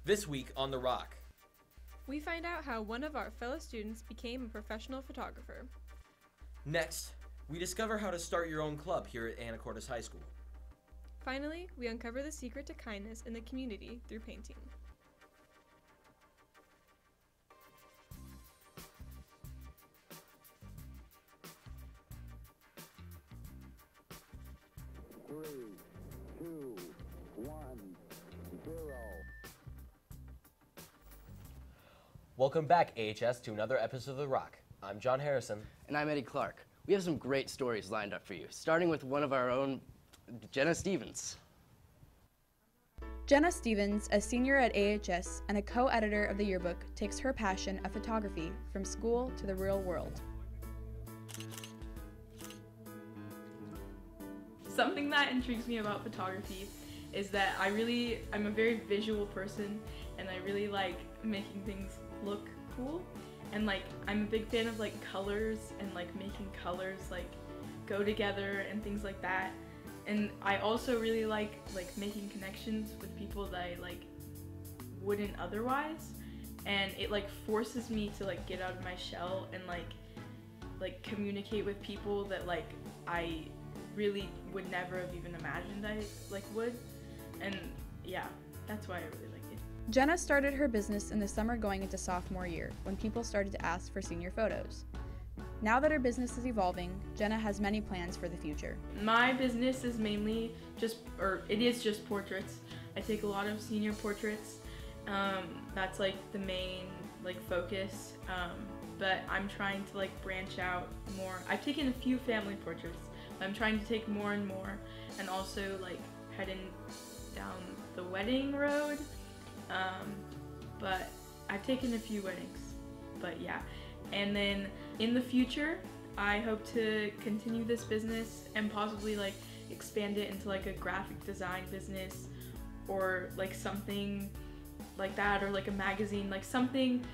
This week on The Rock. We find out how one of our fellow students became a professional photographer. Next, we discover how to start your own club here at Anacortes High School. Finally, we uncover the secret to kindness in the community through painting. Three, two, 1, 0. Welcome back, AHS, to another episode of The Rock. I'm John Harrison. And I'm Eddie Clark. We have some great stories lined up for you, starting with one of our own, Jenna Stevens. Jenna Stevens, a senior at AHS and a co-editor of the yearbook, takes her passion of photography from school to the real world. Something that intrigues me about photography is that I'm a very visual person, and I really like making things look cool. And like, I'm a big fan of like colors and like making colors like go together and things like that. And I also really like making connections with people that I like wouldn't otherwise. And it like forces me to like get out of my shell and like communicate with people that like I really would never have even imagined I like would. And yeah, that's why I really like it. Jenna started her business in the summer going into sophomore year when people started to ask for senior photos. Now that her business is evolving, Jenna has many plans for the future. My business is mainly it is just portraits. I take a lot of senior portraits. That's like the main like focus. But I'm trying to like branch out more. I've taken a few family portraits. I'm trying to take more and more, and also like heading down the wedding road. But I've taken a few weddings, but yeah. And then in the future, I hope to continue this business and possibly like expand it into like a graphic design business or like something like that, or like a magazine, like something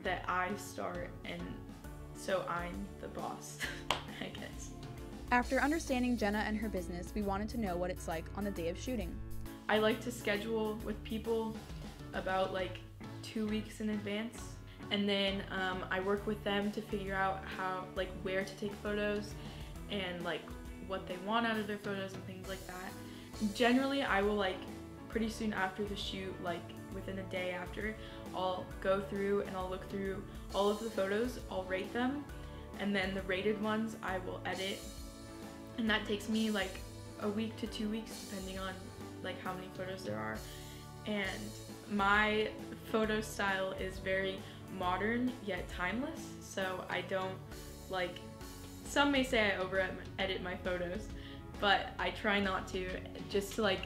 that I start and so I'm the boss, I guess. After understanding Jenna and her business, we wanted to know what it's like on the day of shooting. I like to schedule with people about like 2 weeks in advance, and then I work with them to figure out how, like, where to take photos and like what they want out of their photos and things like that. Generally, I will like pretty soon after the shoot, like within a day after, I'll go through and I'll look through all of the photos, I'll rate them, and then the rated ones I will edit, and that takes me like a week to 2 weeks depending on like how many photos there are. And my photo style is very modern yet timeless, so I don't like, some may say I over edit my photos, but I try not to, just to like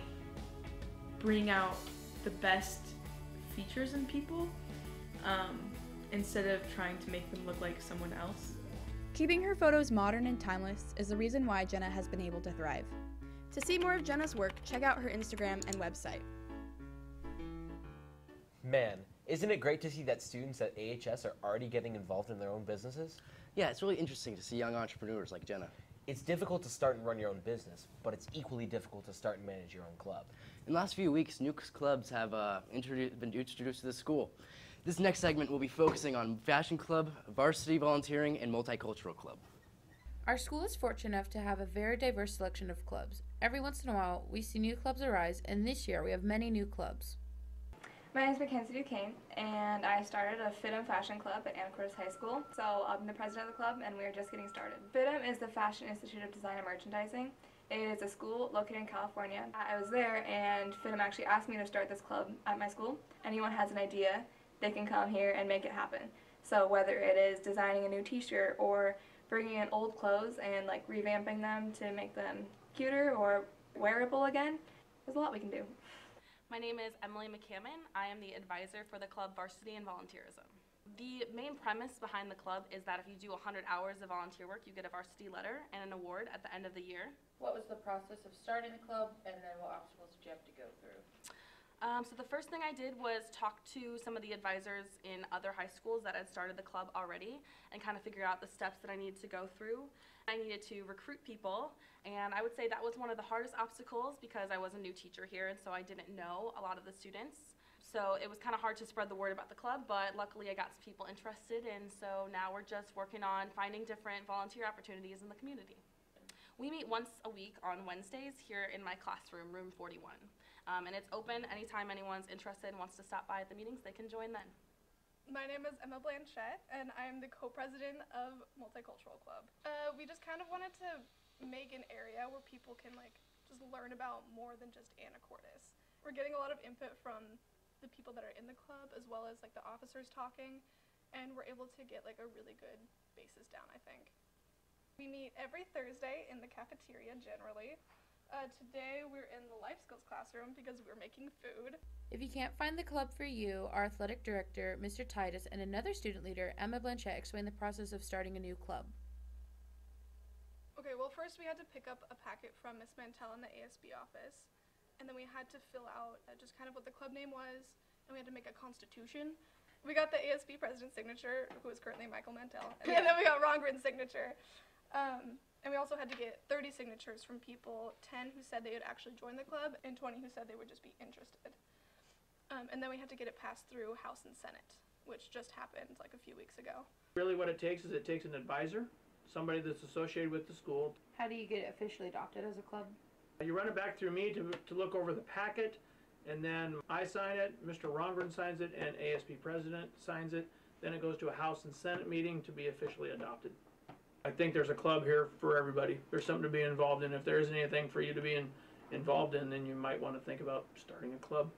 bring out the best features in people instead of trying to make them look like someone else. Keeping her photos modern and timeless is the reason why Jenna has been able to thrive. To see more of Jenna's work, check out her Instagram and website. Man, isn't it great to see that students at AHS are already getting involved in their own businesses? Yeah, it's really interesting to see young entrepreneurs like Jenna. It's difficult to start and run your own business, but it's equally difficult to start and manage your own club. In the last few weeks, new clubs have been introduced to the school. This next segment will be focusing on Fashion Club, Varsity Volunteering, and Multicultural Club. Our school is fortunate enough to have a very diverse selection of clubs. Every once in a while, we see new clubs arise, and this year we have many new clubs. My name is Mackenzie Duquesne, and I started a FITM Fashion Club at Anacortes High School. So I'm the president of the club, and we are just getting started. FITM is the Fashion Institute of Design and Merchandising. It is a school located in California. I was there, and FITM actually asked me to start this club at my school. Anyone has an idea, they can come here and make it happen. So whether it is designing a new t-shirt or bringing in old clothes and like revamping them to make them cuter or wearable again, there's a lot we can do. My name is Emily McCammon. I am the advisor for the club Varsity and Volunteerism. The main premise behind the club is that if you do 100 hours of volunteer work, you get a varsity letter and an award at the end of the year. What was the process of starting the club, and then what obstacles did you have to go through? So the first thing I did was talk to some of the advisors in other high schools that had started the club already and kind of figure out the steps that I needed to go through. I needed to recruit people, and I would say that was one of the hardest obstacles because I was a new teacher here, and so I didn't know a lot of the students. So it was kind of hard to spread the word about the club, but luckily I got some people interested, and so now we're just working on finding different volunteer opportunities in the community. We meet once a week on Wednesdays here in my classroom, room 41. And it's open anytime anyone's interested and wants to stop by at the meetings, they can join then. My name is Emma Blanchette, and I'm the co-president of Multicultural Club. We just kind of wanted to make an area where people can just learn about more than just Anacortes. We're getting a lot of input from the people that are in the club, as well as the officers talking, and we're able to get a really good basis down, I think. We meet every Thursday in the cafeteria generally. Today we're in the life skills classroom because we're making food. If you can't find the club for you, our athletic director, Mr. Titus, and another student leader, Emma Blanchette, explain the process of starting a new club. Okay, well first we had to pick up a packet from Miss Mantell in the ASB office, and then we had to fill out just kind of what the club name was, and we had to make a constitution. We got the ASB president's signature, who is currently Michael Mantell, and then we got Rongren's signature. And we also had to get 30 signatures from people, 10 who said they would actually join the club, and 20 who said they would just be interested. And then we had to get it passed through House and Senate, which just happened a few weeks ago. Really what it takes is it takes an advisor, somebody that's associated with the school. How do you get it officially adopted as a club? You run it back through me to look over the packet, and then I sign it, Mr. Rongren signs it, and ASB president signs it. Then it goes to a House and Senate meeting to be officially adopted. I think there's a club here for everybody. There's something to be involved in. If there isn't anything for you to be involved in, then you might want to think about starting a club.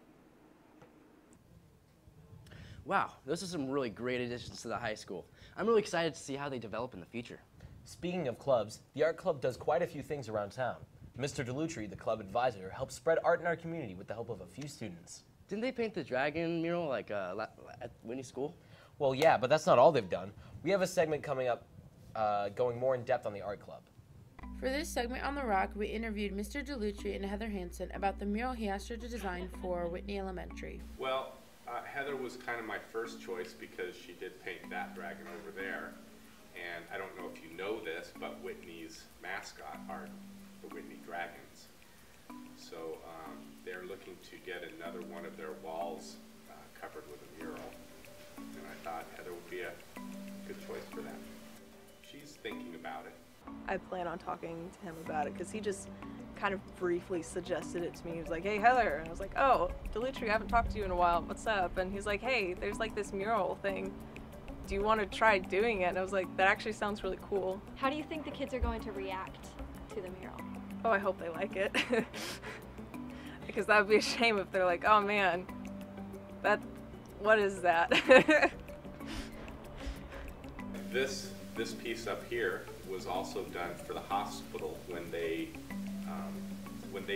Wow, those are some really great additions to the high school. I'm really excited to see how they develop in the future. Speaking of clubs, the art club does quite a few things around town. Mr. Delutri, the club advisor, helps spread art in our community with the help of a few students. Didn't they paint the dragon mural at Whitney School? Well, yeah, but that's not all they've done. We have a segment coming up going more in depth on the art club. For this segment on The Rock, we interviewed Mr. Delutri and Heather Hanson about the mural he asked her to design for Whitney Elementary. Well, Heather was kind of my first choice because she did paint that dragon over there. And I don't know if you know this, but Whitney's mascot are the Whitney Dragons. So they're looking to get another one of their walls covered with a mural. And I thought Heather would be a good choice for that. She's thinking about it. I plan on talking to him about it because he just kind of briefly suggested it to me. He was like, "Hey, Heather," and I was like, "Oh, Delutri, I haven't talked to you in a while. What's up?" And he's like, "Hey, there's this mural thing. Do you want to try doing it?" And I was like, "That actually sounds really cool." How do you think the kids are going to react to the mural? Oh, I hope they like it. Because that would be a shame if they're like, "Oh man, what is that?" This piece up here was also done for the hospital when they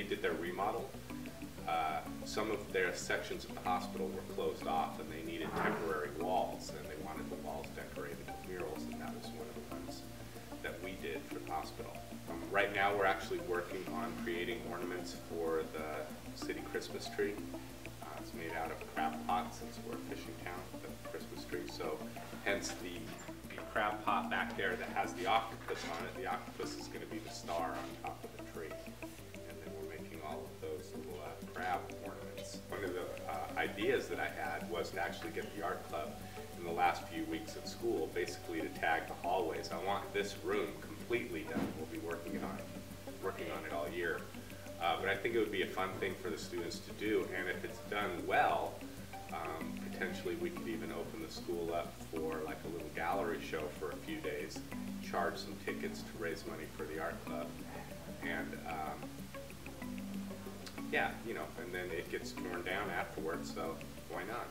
did their remodel. Some of their sections of the hospital were closed off and they needed temporary walls, and they wanted the walls decorated with murals, and that was one of the ones that we did for the hospital. Right now we're actually working on creating ornaments for the city Christmas tree. It's made out of crab pots since we're a fishing town, the Christmas tree. So hence the crab pot back there that has the octopus on it. The octopus is going to be the star on top of the tree. And then we're making all of those little crab ornaments. One of the ideas that I had was to actually get the art club in the last few weeks of school, basically to tag the hallways. I want this room completely done. We'll be working on it all year. But I think it would be a fun thing for the students to do, and if it's done well, potentially we could even open the school up for a little gallery show for a few days, charge some tickets to raise money for the art club, and and then it gets torn down afterwards, so why not?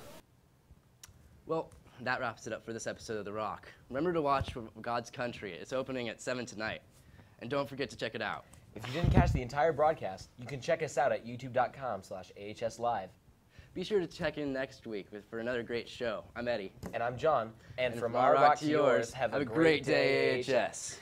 Well, that wraps it up for this episode of The Rock. Remember to watch God's Country. It's opening at 7 tonight, and don't forget to check it out. If you didn't catch the entire broadcast, you can check us out at youtube.com/AHSlive. Be sure to check in next week for another great show. I'm Eddie. And I'm John. And from our rock to yours, have a great day, AHS.